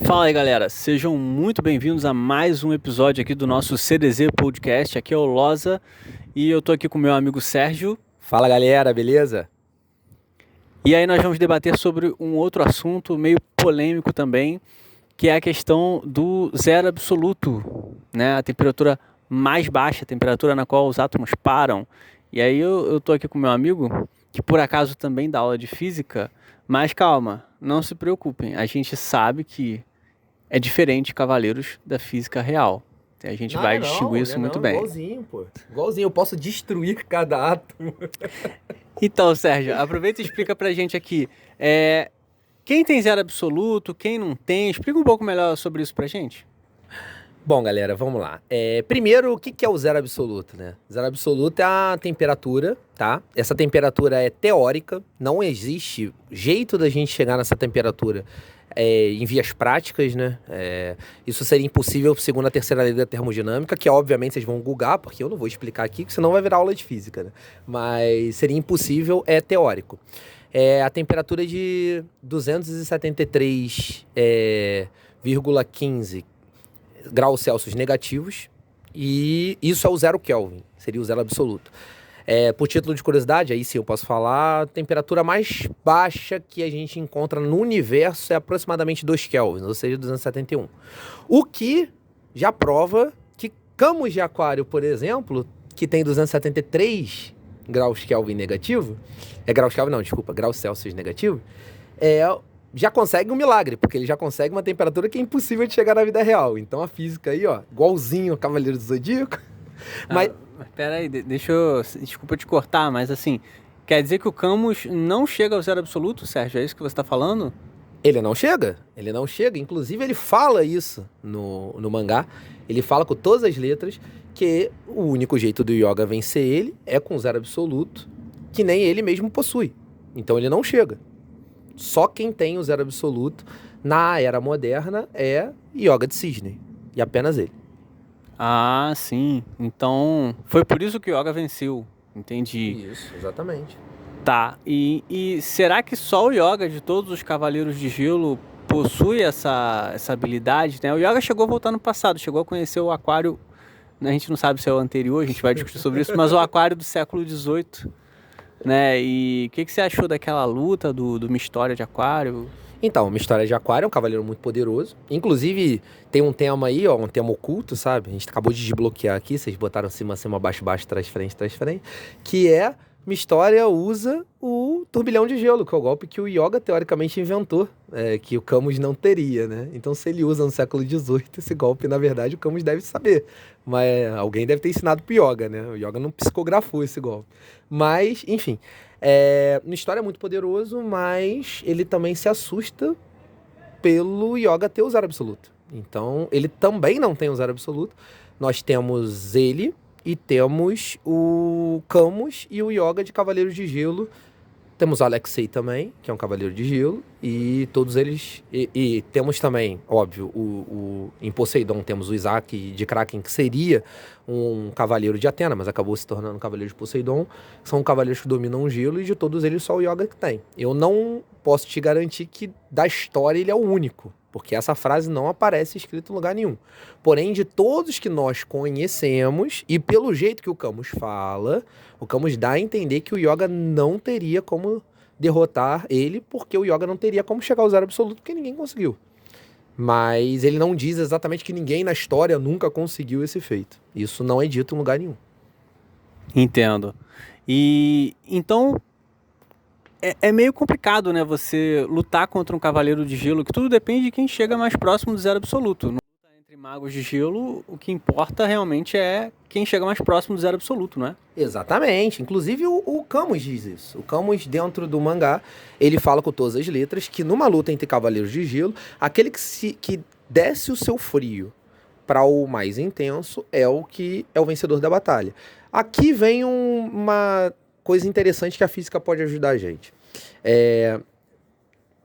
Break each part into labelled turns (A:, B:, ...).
A: Fala aí, galera, sejam muito bem-vindos a mais um episódio aqui do nosso CDZ Podcast. Aqui é o Loza e eu tô aqui com o meu amigo Sérgio.
B: Fala, galera, beleza?
A: E aí nós vamos debater sobre um outro assunto meio polêmico também, que é a questão do zero absoluto, né? A temperatura mais baixa, a temperatura na qual os átomos param. E aí eu tô aqui com o meu amigo, que por acaso também dá aula de física, mas calma, não se preocupem, a gente sabe que é diferente de Cavaleiros da Física Real. A gente vai distinguir isso muito bem.
B: Igualzinho, pô. Igualzinho, eu posso destruir cada átomo.
A: Então, Sérgio, aproveita e explica pra gente aqui. Quem tem zero absoluto, quem não tem? Explica um pouco melhor sobre isso pra gente.
B: Bom, galera, vamos lá. Primeiro, o que é o zero absoluto, né? Zero absoluto é a temperatura, tá? Essa temperatura é teórica, não existe jeito da gente chegar nessa temperatura em vias práticas, né? Isso seria impossível segundo a terceira lei da termodinâmica, que obviamente vocês vão googar, porque eu não vou explicar aqui, porque senão vai virar aula de física, né? Mas seria impossível, é teórico. A temperatura de 273,15 graus Celsius negativos, e isso é o zero Kelvin, seria o zero absoluto. Por título de curiosidade, aí sim eu posso falar, a temperatura mais baixa que a gente encontra no universo é aproximadamente 2 Kelvin, ou seja, 271. O que já prova que Camus de Aquário, por exemplo, que tem 273 graus Kelvin negativo, graus Celsius negativo, já consegue um milagre, porque ele já consegue uma temperatura que é impossível de chegar na vida real. Então a física aí, ó, igualzinho ao Cavaleiro do Zodíaco. Mas
A: pera aí, desculpa te cortar, mas assim, quer dizer que o Camus não chega ao zero absoluto, Sérgio? É isso que você está falando?
B: ele não chega. Inclusive ele fala isso no mangá. Ele fala com todas as letras que o único jeito do Yoga vencer ele é com zero absoluto, que nem ele mesmo possui. Então ele não chega. Só quem tem o zero absoluto na era moderna é Yoga de Cisne. E apenas ele.
A: Ah, sim. Então, foi por isso que o Yoga venceu. Entendi.
B: Isso, exatamente.
A: Tá. E será que só o Yoga de todos os Cavaleiros de Gelo possui essa habilidade, né? O Yoga chegou a voltar no passado, chegou a conhecer o Aquário, né? A gente não sabe se é o anterior, a gente vai discutir sobre isso, mas o Aquário do século XVIII. Né? E o que você achou daquela luta do Uma História de Aquário?
B: Então, Uma História de Aquário é um cavaleiro muito poderoso. Inclusive, tem um tema aí, ó, um tema oculto, sabe? A gente acabou de desbloquear aqui, vocês botaram cima, baixo, trás, frente, que é Uma História usa o turbilhão de gelo, que é o golpe que o Yoga teoricamente inventou, que o Camus não teria, né? Então, se ele usa no século XVIII, esse golpe, na verdade, o Camus deve saber. Mas alguém deve ter ensinado pro Yoga, né? O Yoga não psicografou esse golpe. Mas, enfim, Uma História é muito poderoso, mas ele também se assusta pelo Yoga ter o zero absoluto. Então, ele também não tem o zero absoluto. Nós temos ele e temos o Camus e o Yoga de Cavaleiros de Gelo. Temos o Alexei também, que é um Cavaleiro de Gelo, e todos eles... E temos também, óbvio, em Poseidon temos o Isaac de Kraken, que seria um Cavaleiro de Atena, mas acabou se tornando um Cavaleiro de Poseidon. São cavaleiros que dominam o gelo, e de todos eles só o Yoga que tem. Eu não posso te garantir que da história ele é o único, porque essa frase não aparece escrita em lugar nenhum. Porém, de todos que nós conhecemos, e pelo jeito que o Camus fala, o Camus dá a entender que o Yoga não teria como derrotar ele, porque o Yoga não teria como chegar ao zero absoluto, porque ninguém conseguiu. Mas ele não diz exatamente que ninguém na história nunca conseguiu esse feito. Isso não é dito em lugar nenhum.
A: Entendo. E então é meio complicado, né? Você lutar contra um Cavaleiro de Gelo, que tudo depende de quem chega mais próximo do zero absoluto. No luta entre magos de gelo, o que importa realmente é quem chega mais próximo do zero absoluto, não é?
B: Exatamente. Inclusive o Camus diz isso. O Camus, dentro do mangá, ele fala com todas as letras que numa luta entre Cavaleiros de Gelo, aquele que desce o seu frio para o mais intenso é o que é o vencedor da batalha. Aqui vem uma coisa interessante que a física pode ajudar a gente.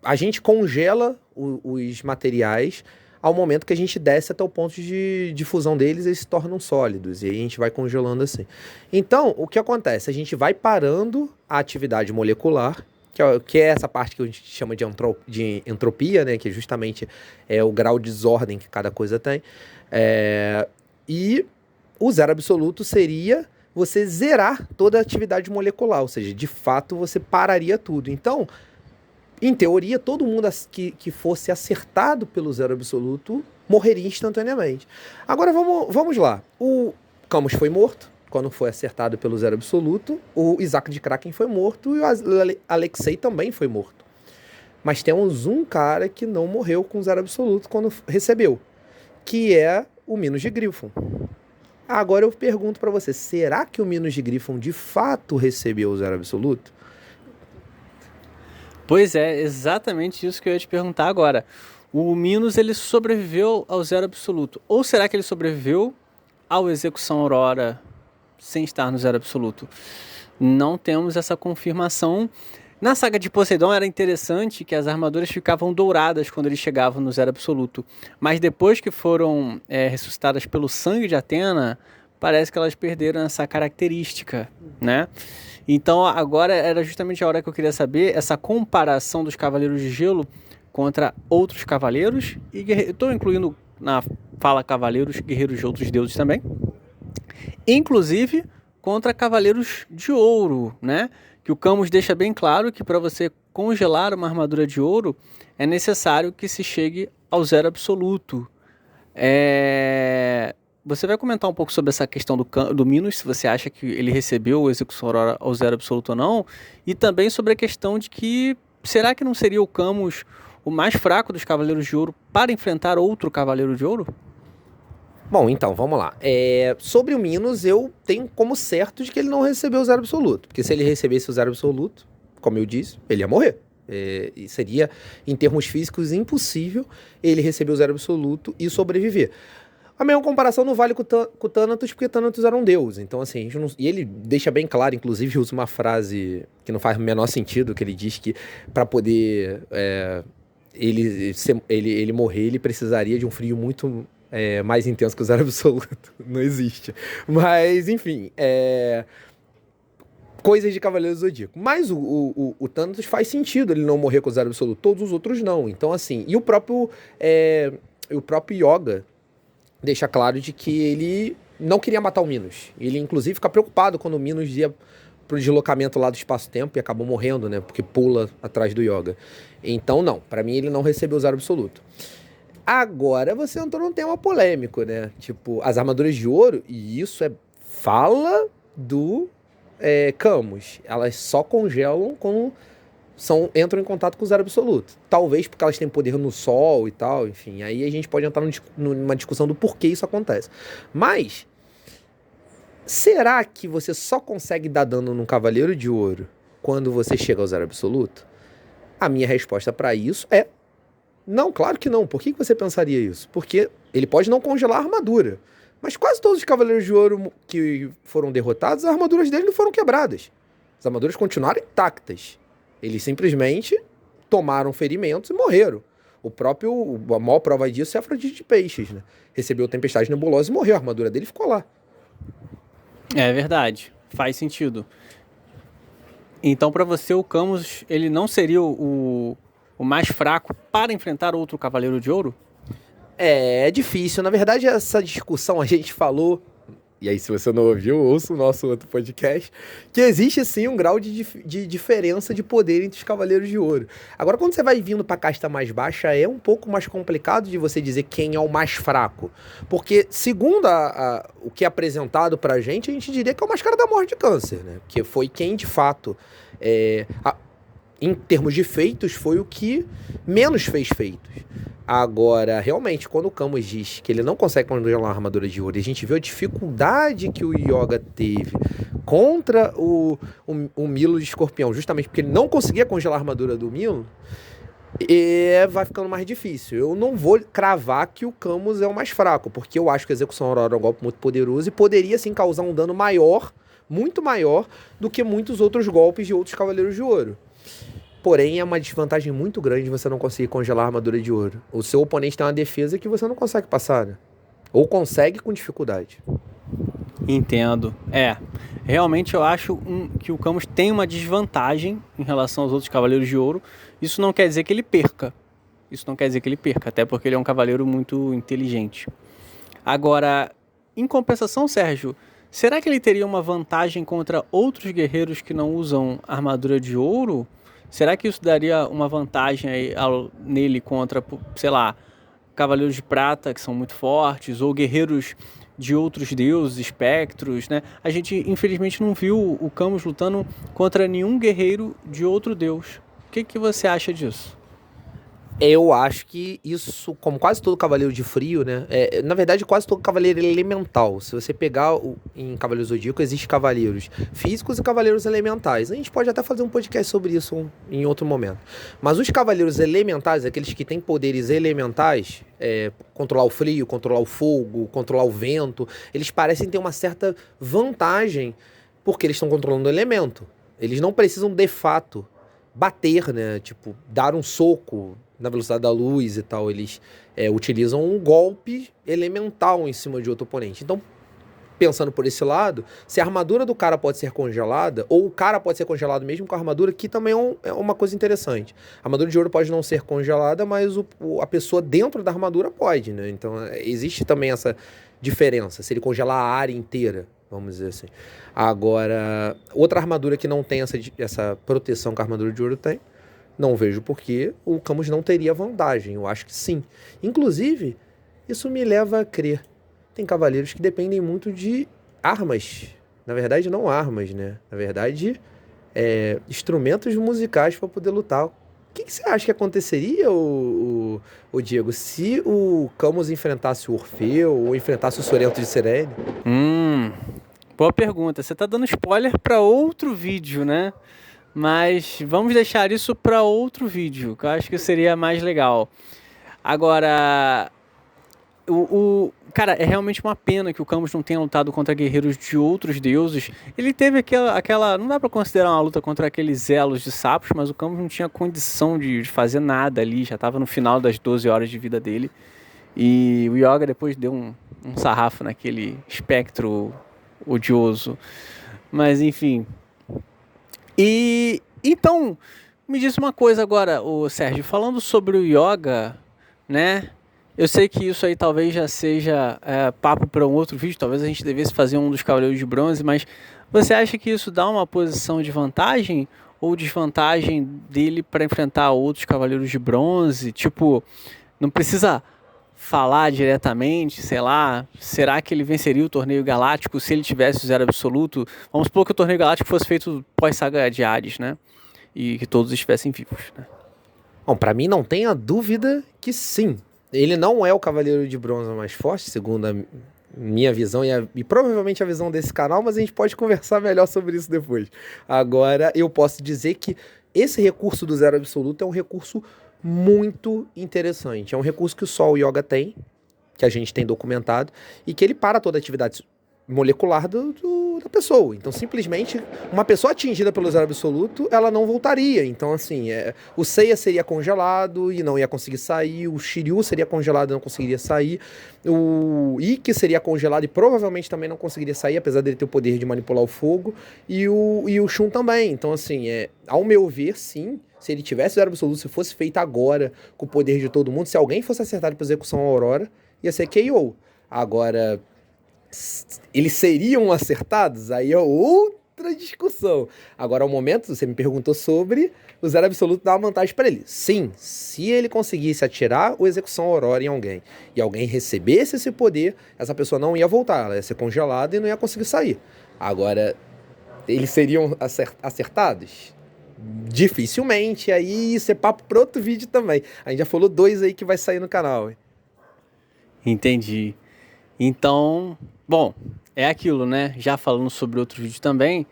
B: A gente congela os materiais ao momento que a gente desce até o ponto de fusão deles, eles se tornam sólidos, e aí a gente vai congelando assim. Então, o que acontece? A gente vai parando a atividade molecular que é essa parte que a gente chama de entropia, né? Que justamente é o grau de desordem que cada coisa tem. E o zero absoluto seria você zerar toda a atividade molecular, ou seja, de fato você pararia tudo. Então, em teoria, todo mundo que fosse acertado pelo zero absoluto morreria instantaneamente. Agora vamos lá. O Camus foi morto quando foi acertado pelo zero absoluto. O Isaac de Kraken foi morto e o Alexei também foi morto. Mas temos um cara que não morreu com zero absoluto quando recebeu, que é o Minos de Grífon. Agora eu pergunto para você, será que o Minos de Grífon de fato recebeu o zero absoluto?
A: Pois é, exatamente isso que eu ia te perguntar agora. O Minos, ele sobreviveu ao zero absoluto. Ou será que ele sobreviveu ao Execução Aurora sem estar no zero absoluto? Não temos essa confirmação. Na saga de Poseidon era interessante que as armaduras ficavam douradas quando eles chegavam no zero absoluto. Mas depois que foram ressuscitadas pelo sangue de Atena, parece que elas perderam essa característica, né? Então agora era justamente a hora que eu queria saber essa comparação dos Cavaleiros de Gelo contra outros cavaleiros. E estou incluindo na fala cavaleiros, guerreiros de outros deuses também. Inclusive contra Cavaleiros de Ouro, né? Que o Camus deixa bem claro que para você congelar uma armadura de ouro é necessário que se chegue ao zero absoluto. Você vai comentar um pouco sobre essa questão do Minos, se você acha que ele recebeu o Execução Aurora ao zero absoluto ou não, e também sobre a questão de que será que não seria o Camus o mais fraco dos Cavaleiros de Ouro para enfrentar outro Cavaleiro de Ouro?
B: Bom, então, vamos lá. Sobre o Minos, eu tenho como certo de que ele não recebeu o zero absoluto. Porque se ele recebesse o zero absoluto, como eu disse, ele ia morrer. E seria, em termos físicos, impossível ele receber o zero absoluto e sobreviver. A mesma comparação não vale com o Thanatos, porque Thanatos era um deus. Então, assim, a gente não... E ele deixa bem claro, inclusive usa uma frase que não faz o menor sentido, que ele diz que para poder ele morrer, ele precisaria de um frio muito... mais intenso que o zero absoluto. Não existe. Mas, enfim, coisas de Cavaleiros do Zodíaco. Mas o Thanatos faz sentido ele não morrer com o zero absoluto. Todos os outros não. Então, assim... E o próprio Yoga deixa claro de que ele não queria matar o Minos. Ele, inclusive, fica preocupado quando o Minos ia pro deslocamento lá do espaço-tempo e acabou morrendo, né? Porque pula atrás do Yoga. Então, não. Para mim, ele não recebeu o zero absoluto. Agora você entrou num tema polêmico, né? Tipo, as armaduras de ouro, e isso fala do Camus. Elas só congelam quando entram em contato com o zero absoluto. Talvez porque elas têm poder no sol e tal, enfim. Aí a gente pode entrar numa discussão do porquê isso acontece. Mas, será que você só consegue dar dano num Cavaleiro de Ouro quando você chega ao zero absoluto? A minha resposta para isso é não, claro que não. Por que você pensaria isso? Porque ele pode não congelar a armadura. Mas quase todos os Cavaleiros de Ouro que foram derrotados, as armaduras deles não foram quebradas. As armaduras continuaram intactas. Eles simplesmente tomaram ferimentos e morreram. A maior prova disso é a Afrodite de Peixes, né? Recebeu tempestade nebulosa e morreu. A armadura dele ficou lá.
A: É verdade. Faz sentido. Então, para você, o Camus, ele não seria o mais fraco para enfrentar outro Cavaleiro de Ouro?
B: É difícil. Na verdade, essa discussão a gente falou, e aí se você não ouviu, ouça o nosso outro podcast, que existe sim um grau de diferença de poder entre os Cavaleiros de Ouro. Agora, quando você vai vindo para a casta mais baixa, é um pouco mais complicado de você dizer quem é o mais fraco. Porque, segundo o que é apresentado pra gente, a gente diria que é o Máscara da Morte de Câncer, né? Que foi quem, de fato... em termos de feitos, foi o que menos fez feitos. Agora, realmente, quando o Camus diz que ele não consegue congelar uma armadura de ouro, e a gente viu a dificuldade que o Yoga teve contra o Milo de Escorpião, justamente porque ele não conseguia congelar a armadura do Milo, vai ficando mais difícil. Eu não vou cravar que o Camus é o mais fraco, porque eu acho que a Execução Aurora é um golpe muito poderoso e poderia, sim, causar um dano maior, muito maior, do que muitos outros golpes de outros Cavaleiros de Ouro. Porém, é uma desvantagem muito grande você não conseguir congelar a armadura de ouro. O seu oponente tem uma defesa que você não consegue passar, né? Ou consegue com dificuldade.
A: Entendo. Realmente eu acho que o Camus tem uma desvantagem em relação aos outros Cavaleiros de Ouro. Isso não quer dizer que ele perca. Até porque ele é um cavaleiro muito inteligente. Agora, em compensação, Sérgio, será que ele teria uma vantagem contra outros guerreiros que não usam armadura de ouro? Será que isso daria uma vantagem aí nele contra, sei lá, cavaleiros de prata que são muito fortes, ou guerreiros de outros deuses, espectros, né? A gente, infelizmente, não viu o Camus lutando contra nenhum guerreiro de outro deus. O que você acha disso?
B: Eu acho que isso, como quase todo cavaleiro de frio, né? Na verdade, quase todo cavaleiro é elemental. Se você pegar em Cavaleiro Zodíaco, existem cavaleiros físicos e cavaleiros elementais. A gente pode até fazer um podcast sobre isso em outro momento. Mas os cavaleiros elementais, aqueles que têm poderes elementais, controlar o frio, controlar o fogo, controlar o vento, eles parecem ter uma certa vantagem porque eles estão controlando o elemento. Eles não precisam, de fato, bater, né? Tipo, dar um soco na velocidade da luz e tal. Eles utilizam um golpe elemental em cima de outro oponente. Então, pensando por esse lado, se a armadura do cara pode ser congelada, ou o cara pode ser congelado mesmo com a armadura, que também é uma coisa interessante. A armadura de ouro pode não ser congelada, mas a pessoa dentro da armadura pode, né? Então, existe também essa diferença. Se ele congelar a área inteira, vamos dizer assim. Agora, outra armadura que não tem essa proteção que a armadura de ouro tem, não vejo por que o Camus não teria vantagem. Eu acho que sim. Inclusive, isso me leva a crer. Tem cavaleiros que dependem muito de armas. Na verdade, não armas, né? Na verdade, instrumentos musicais para poder lutar. O que você acha que aconteceria, o Diego, se o Camus enfrentasse o Orfeu ou enfrentasse o Sorento de Cirene?
A: Boa pergunta. Você tá dando spoiler para outro vídeo, né? Mas vamos deixar isso para outro vídeo, que eu acho que seria mais legal. Agora, cara, é realmente uma pena que o Camus não tenha lutado contra guerreiros de outros deuses. Ele teve aquela não dá para considerar uma luta contra aqueles elos de sapos, mas o Camus não tinha condição de fazer nada ali, já estava no final das 12 horas de vida dele. E o Yoga depois deu um sarrafo naquele espectro odioso. Mas enfim. E então, me diz uma coisa agora, Sérgio, falando sobre o Yoga, né? Eu sei que isso aí talvez já seja papo para um outro vídeo, talvez a gente devesse fazer um dos Cavaleiros de Bronze, mas você acha que isso dá uma posição de vantagem ou desvantagem dele para enfrentar outros Cavaleiros de Bronze? Tipo, não precisa falar diretamente, sei lá, será que ele venceria o torneio galáctico se ele tivesse o zero absoluto? Vamos supor que o torneio galáctico fosse feito pós-saga de Hades, né? E que todos estivessem vivos, né?
B: Bom, pra mim não tenha dúvida que sim. Ele não é o Cavaleiro de Bronze mais forte, segundo a minha visão e provavelmente a visão desse canal, mas a gente pode conversar melhor sobre isso depois. Agora, eu posso dizer que esse recurso do zero absoluto é um recurso muito interessante. É um recurso que só o Yoga tem, que a gente tem documentado, e que ele para toda a atividade molecular da pessoa. Então, simplesmente, uma pessoa atingida pelo zero absoluto, ela não voltaria. Então, assim, o Seiya seria congelado e não ia conseguir sair, o Shiryu seria congelado e não conseguiria sair, o Ikki seria congelado e provavelmente também não conseguiria sair, apesar dele ter o poder de manipular o fogo, e o Shun também. Então, assim, ao meu ver, sim, se ele tivesse zero absoluto, se fosse feito agora, com o poder de todo mundo, se alguém fosse acertado por execução Aurora, ia ser KO. Agora, eles seriam acertados? Aí é outra discussão. Agora, ao momento, você me perguntou sobre o zero absoluto dar uma vantagem para ele. Sim, se ele conseguisse atirar o execução Aurora em alguém e alguém recebesse esse poder, essa pessoa não ia voltar, ela ia ser congelada e não ia conseguir sair. Agora, eles seriam acertados? Dificilmente. Aí isso é papo para outro vídeo também. A gente já falou 2 aí que vai sair no canal.
A: Entendi. Então, bom, é aquilo, né? Já falando sobre outro vídeo também,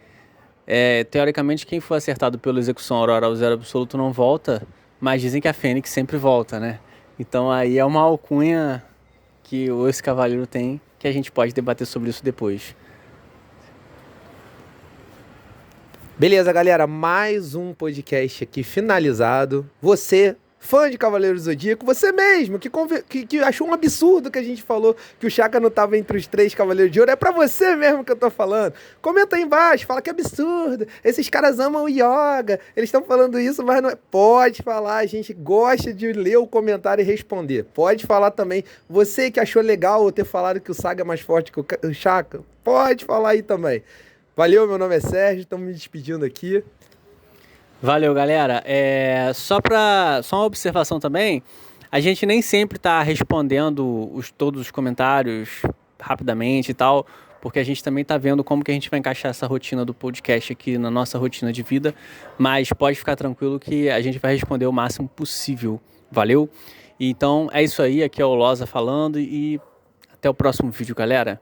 A: teoricamente quem for acertado pela execução Aurora ao zero absoluto não volta, mas dizem que a Fênix sempre volta, né? Então aí é uma alcunha que esse cavaleiro tem, que a gente pode debater sobre isso depois.
B: Beleza, galera, mais um podcast aqui finalizado. Você fã de Cavaleiros do Zodíaco, você mesmo, que achou um absurdo que a gente falou que o Chaka não tava entre os 3 Cavaleiros de Ouro, é pra você mesmo que eu tô falando. Comenta aí embaixo, fala que absurdo, esses caras amam o Yoga, eles estão falando isso, mas não é. Pode falar, a gente gosta de ler o comentário e responder. Pode falar também, você que achou legal eu ter falado que o Saga é mais forte que o Chaka, pode falar aí também. Valeu, meu nome é Sérgio, estamos me despedindo aqui.
A: Valeu, galera. Só uma observação também, a gente nem sempre está respondendo todos os comentários rapidamente e tal, porque a gente também está vendo como que a gente vai encaixar essa rotina do podcast aqui na nossa rotina de vida, mas pode ficar tranquilo que a gente vai responder o máximo possível. Valeu? Então é isso aí, aqui é o Loza falando e até o próximo vídeo, galera.